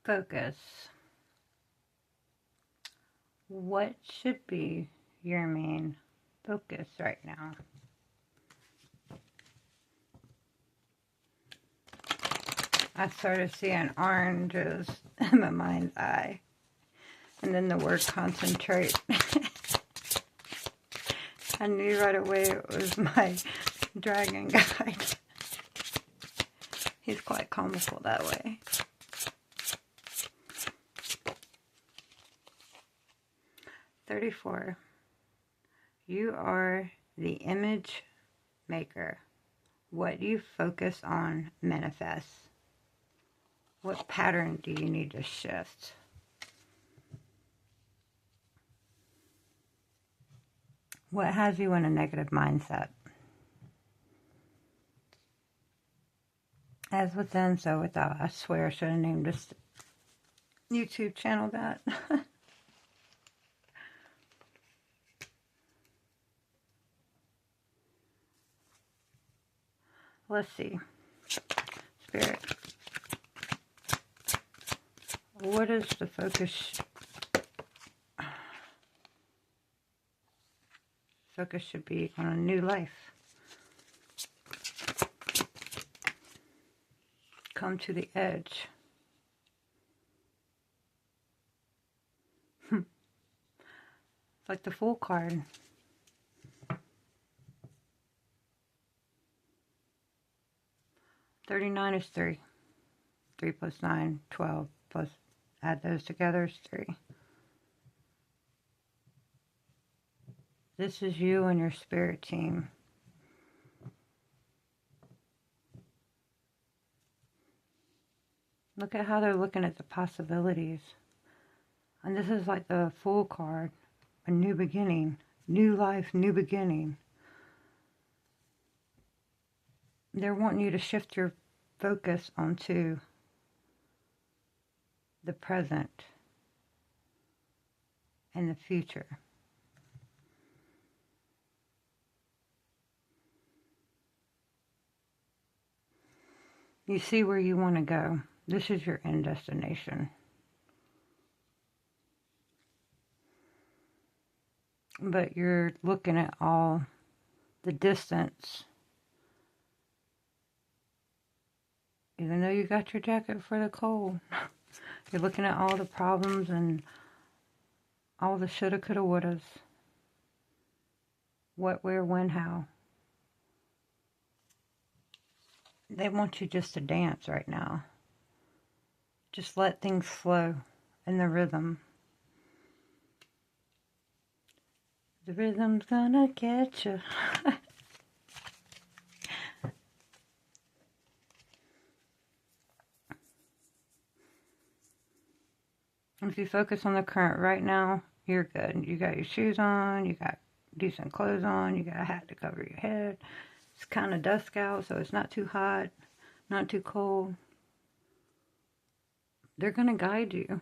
Focus. What should be your main focus right now? I started seeing oranges in my mind's eye. And then the word concentrate. I knew right away it was my dragon guide. He's quite comical that way. 34. You are the image maker. What you focus on manifests. What pattern do you need to shift? What has you in a negative mindset? As within, so without. I swear I should have named this YouTube channel that. Let's see. Spirit. What is the focus? Focus should be on a new life. Come to the edge. It's like the Fool card. $39 is 3. 3 plus 9, 12 plus, add those together is 3. This is you and your spirit team. Look at how they're looking at the possibilities. And this is like the Fool card. A new beginning. New life, new beginning. They're wanting you to shift your focus onto the present and the future. You see where you want to go. This is your end destination. But you're looking at all the distance. Even though you got your jacket for the cold. You're looking at all the problems and all the shoulda, coulda, wouldas. What, where, when, how. They want you just to dance right now. Just let things flow in the rhythm. The rhythm's gonna get you. If you focus on the current right now, you're good. You got your shoes on, you got decent clothes on, you got a hat to cover your head. It's kind of dusk out, so it's not too hot, not too cold. They're going to guide you.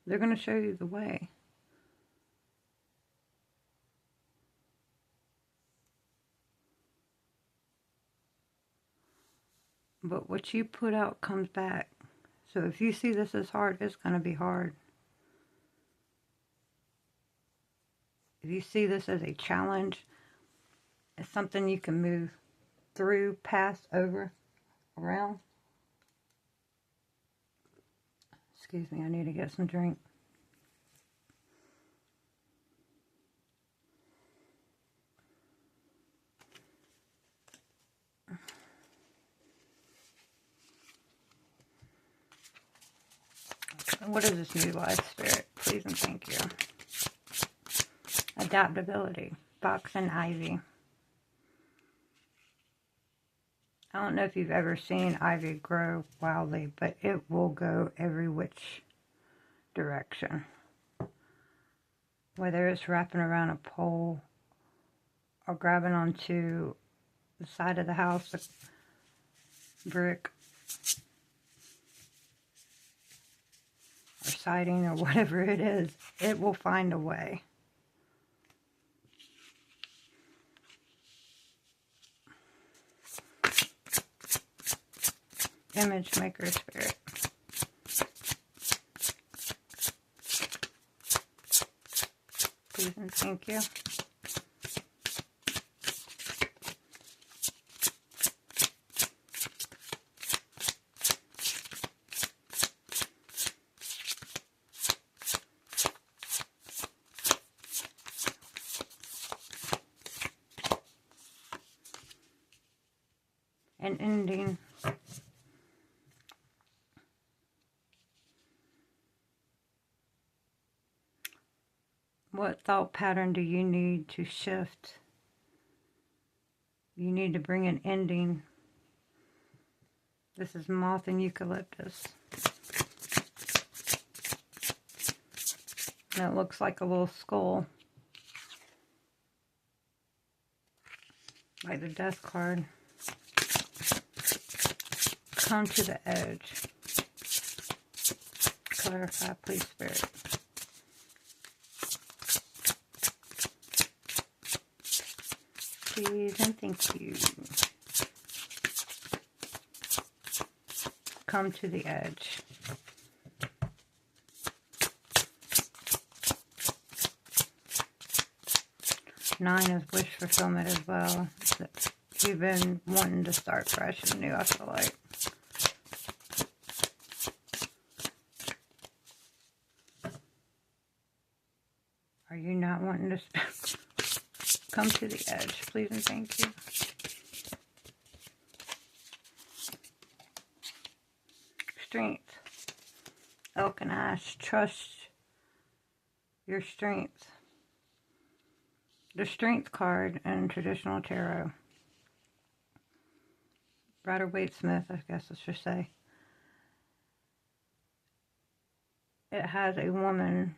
They're going to show you the way. But what you put out comes back. So if you see this as hard, it's going to be hard. If you see this as a challenge, it's something you can move through, past, over, around. Excuse me, I need to get some drink. What is this new life, Spirit? Please and thank you. Adaptability. Box and ivy. I don't know if you've ever seen ivy grow wildly, but it will go every which direction. Whether it's wrapping around a pole or grabbing onto the side of the house, the brick, or siding, or whatever it is, it will find a way. Image maker, Spirit. Thank you. An ending. What thought pattern do you need to shift? You need to bring an ending. This is moth and eucalyptus. And it looks like a little skull. Like the death card. Come to the edge. Clarify, please, Spirit. Please and thank you. Come to the edge. Nine is wish fulfillment as well. You've been wanting to start fresh and new, I feel like. Are you not wanting to come to the edge, please and thank you. Strength. Elk and Ash, trust your strength. The Strength card in traditional tarot. Rider-Waite-Smith, I guess I should say. It has a woman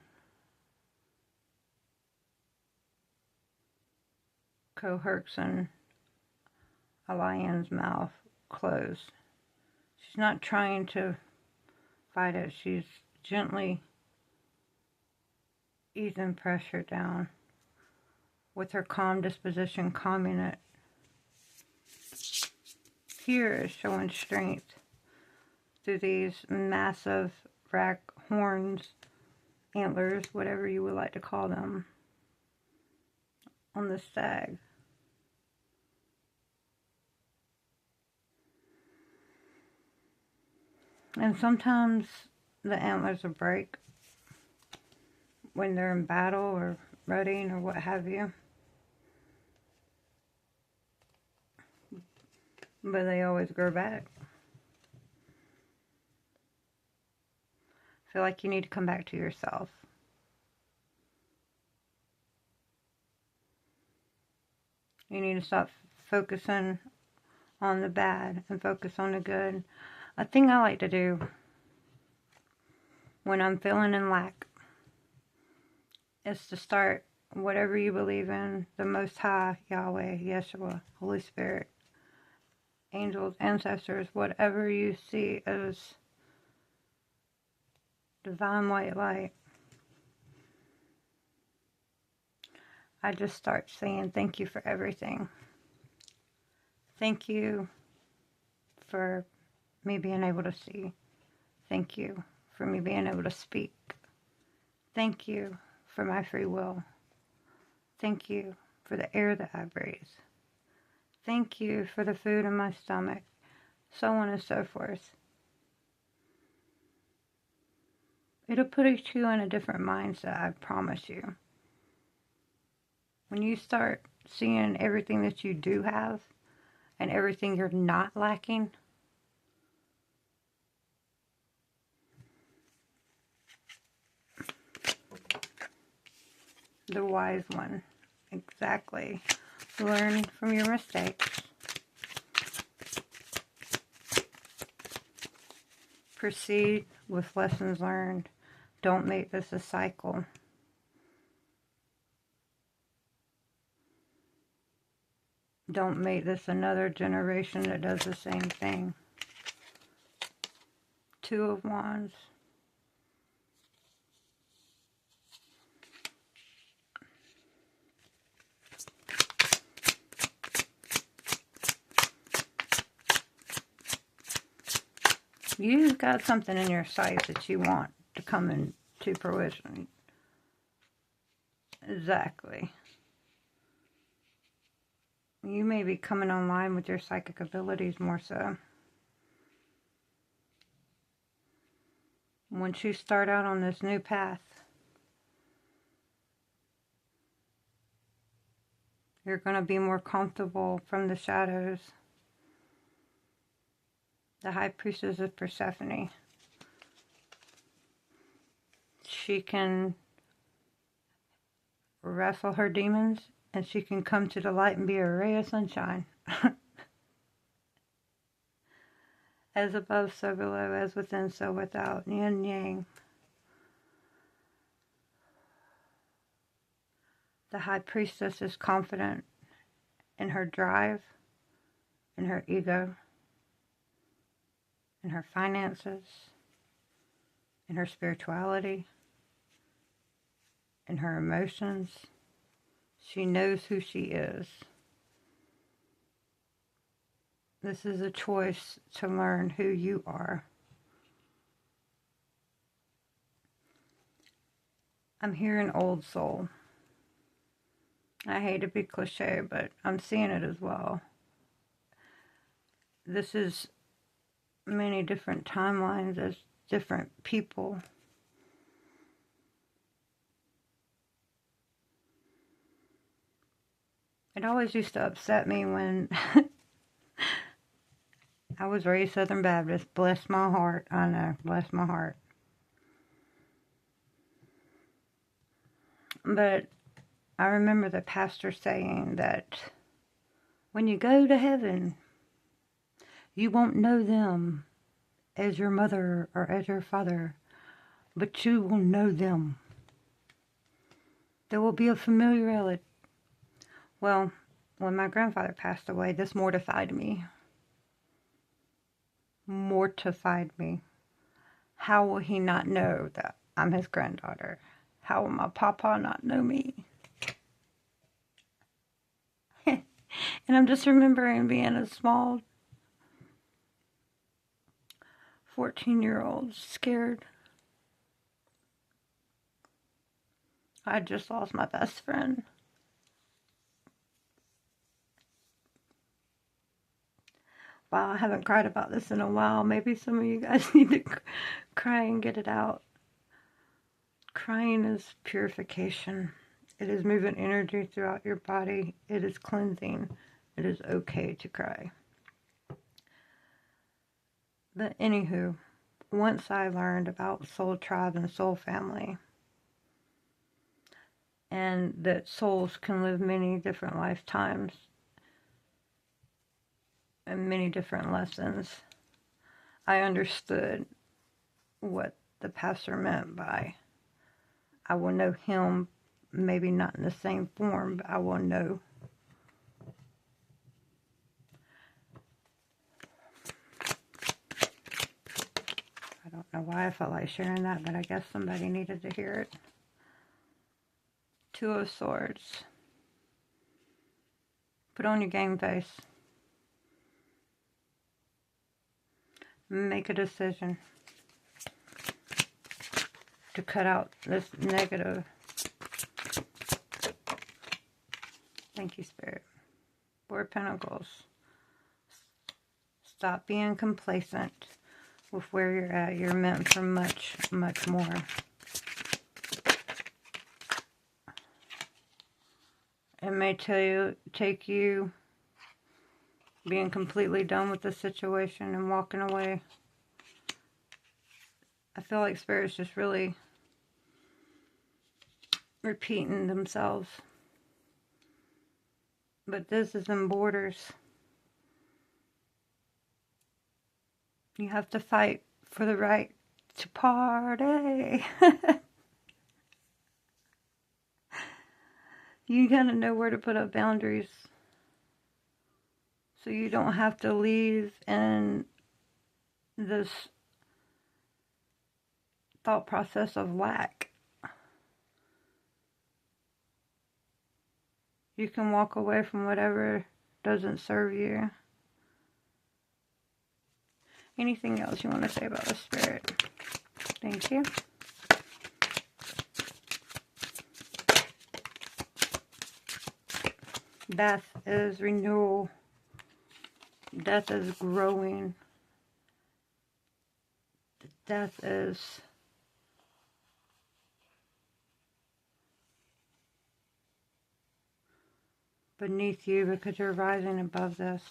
coercing a lion's mouth closed. She's not trying to fight it. She's gently easing pressure down with her calm disposition, calming it. Here is showing strength through these massive rack horns, antlers, whatever you would like to call them, on the stag. And sometimes the antlers will break when they're in battle or rutting or what have you. But they always grow back. I feel like you need to come back to yourself. You need to stop focusing on the bad and focus on the good. A thing I like to do when I'm feeling in lack is to start whatever you believe in, the Most High, Yahweh, Yeshua, Holy Spirit, angels, ancestors, whatever you see as divine white light. I just start saying thank you for everything. Thank you for me being able to see. Thank you for me being able to speak. Thank you for my free will. Thank you for the air that I breathe. Thank you for the food in my stomach, so on and so forth. It'll put you in a different mindset, I promise you. When you start seeing everything that you do have and everything you're not lacking, the wise one, exactly. Learn from your mistakes. Proceed with lessons learned. Don't make this a cycle. Don't make this another generation that does the same thing. Two of Wands. You've got something in your sight that you want to come into fruition. Exactly. You may be coming online with your psychic abilities more so. Once you start out on this new path, you're going to be more comfortable from the shadows. The High Priestess of Persephone. She can wrestle her demons, and she can come to the light and be a ray of sunshine. As above, so below, as within, so without. Yin yang. The High Priestess is confident in her drive, in her ego, in her finances, in her spirituality, in her emotions. She knows who she is. This is a choice to learn who you are. I'm hearing old soul. I hate to be cliche, but I'm seeing it as well. This is many different timelines as different people. It always used to upset me when I was raised Southern Baptist. Bless my heart. I know, bless my heart. But I remember the pastor saying that when you go to heaven, you won't know them as your mother or as your father, but you will know them. There will be a familiarity. Well, when my grandfather passed away, this mortified me. Mortified me. How will he not know that I'm his granddaughter? How will my papa not know me? And I'm just remembering being a small 14-year-old, scared. I just lost my best friend. Wow, I haven't cried about this in a while. Maybe some of you guys need to cry and get it out. Crying is purification. It is moving energy throughout your body. It is cleansing. It is okay to cry. But anywho, once I learned about soul tribe and soul family, and that souls can live many different lifetimes and many different lessons, I understood what the pastor meant by I will know him, maybe not in the same form, but I will know. I don't know why I felt like sharing that, but I guess somebody needed to hear it. Two of Swords. Put on your game face. Make a decision to cut out this negative. Thank you, Spirit. Four of Pentacles. Stop being complacent with where you're at. You're meant for much, much more. It may take you being completely done with the situation and walking away. I feel like Spirit's just really repeating themselves. But this is in borders. You have to fight for the right to party. You gotta know where to put up boundaries. So you don't have to leave in this thought process of lack. You can walk away from whatever doesn't serve you. Anything else you want to say about the Spirit? Thank you. Death is renewal. Death is growing. Death is beneath you because you're rising above this.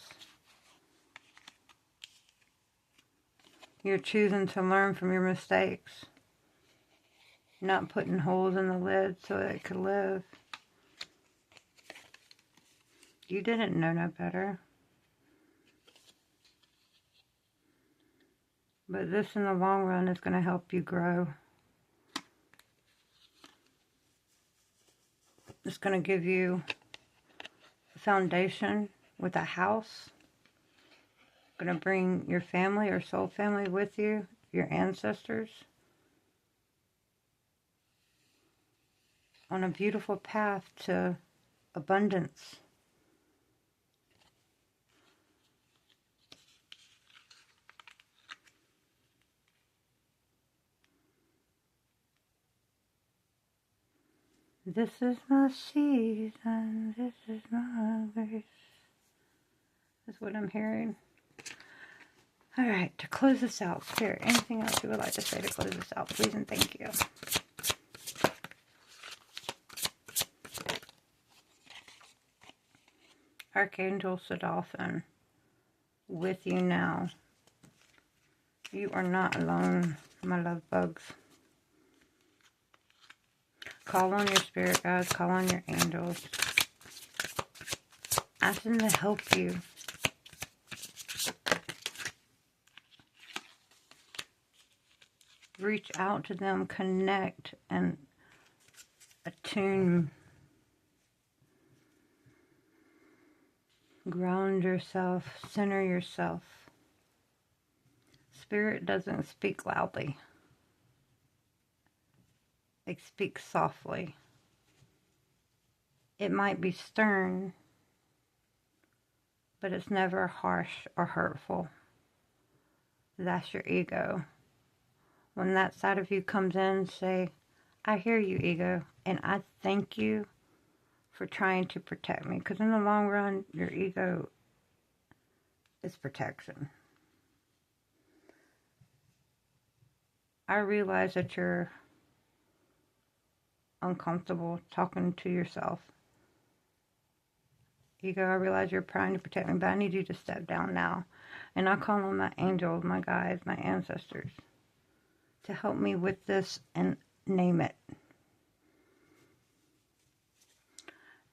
You're choosing to learn from your mistakes. Not putting holes in the lid so that it could live. You didn't know no better. But this in the long run is going to help you grow. It's going to give you a foundation with a house. Going to bring your family or soul family with you, your ancestors, on a beautiful path to abundance. This is my season, this is my grace. That's what I'm hearing. Alright, to close this out, Spirit, anything else you would like to say to close this out, please and thank you. Archangel Sodalfin, with you now. You are not alone, my love bugs. Call on your spirit guides, call on your angels. Ask them to help you. Reach out to them, connect, and attune. Ground yourself, center yourself. Spirit doesn't speak loudly. It speaks softly. It might be stern, but it's never harsh or hurtful. That's your ego. When that side of you comes in, say, I hear you, ego, and I thank you for trying to protect me. Because in the long run, your ego is protection. I realize that you're uncomfortable talking to yourself. Ego, I realize you're trying to protect me, but I need you to step down now. And I call on my angels, my guides, my ancestors to help me with this and name it.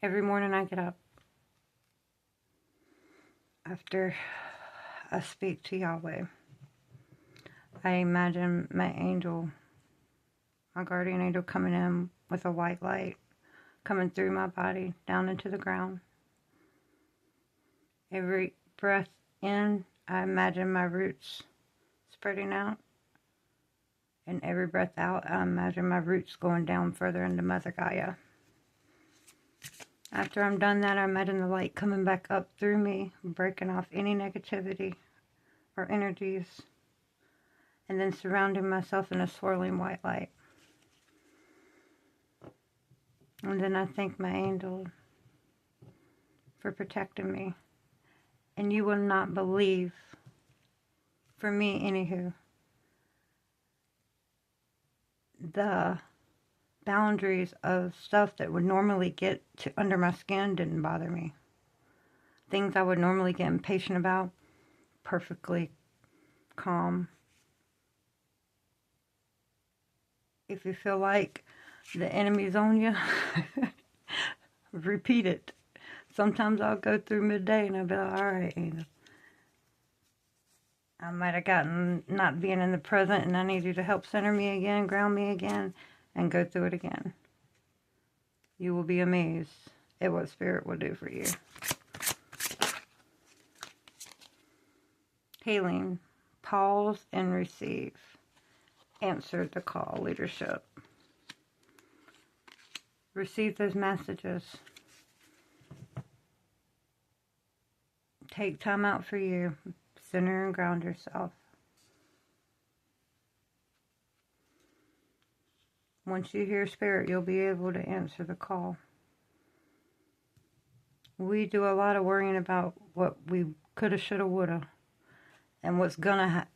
Every morning I get up after I speak to Yahweh. I imagine my angel, my guardian angel, coming in with a white light, coming through my body, down into the ground. Every breath in, I imagine my roots spreading out. And every breath out, I imagine my roots going down further into Mother Gaia. After I'm done that, I imagine the light coming back up through me, breaking off any negativity or energies, and then surrounding myself in a swirling white light. And then I thank my angel for protecting me. And you will not believe, for me anywho, the boundaries of stuff that would normally get to under my skin didn't bother me. Things I would normally get impatient about, perfectly calm. If you feel like the enemy's on you, repeat it. Sometimes I'll go through midday and I'll be like, alright, I might have gotten not being in the present and I need you to help center me again, ground me again, and go through it again. You will be amazed at what Spirit will do for you. Healing. Pause and receive. Answer the call, leadership. Receive those messages. Take time out for you. Center and ground yourself. Once you hear Spirit, you'll be able to answer the call. We do a lot of worrying about what we coulda, shoulda, woulda, and what's gonna,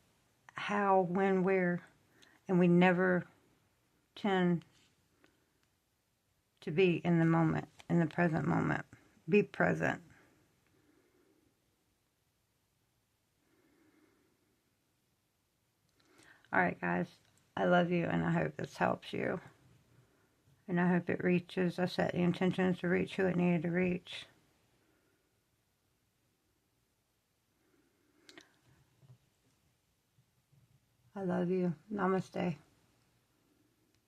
how, when, where, and we never tend to be in the moment, in the present moment. Be present. Alright, guys. I love you, and I hope this helps you. And I hope it reaches. I set the intentions to reach who it needed to reach. I love you. Namaste.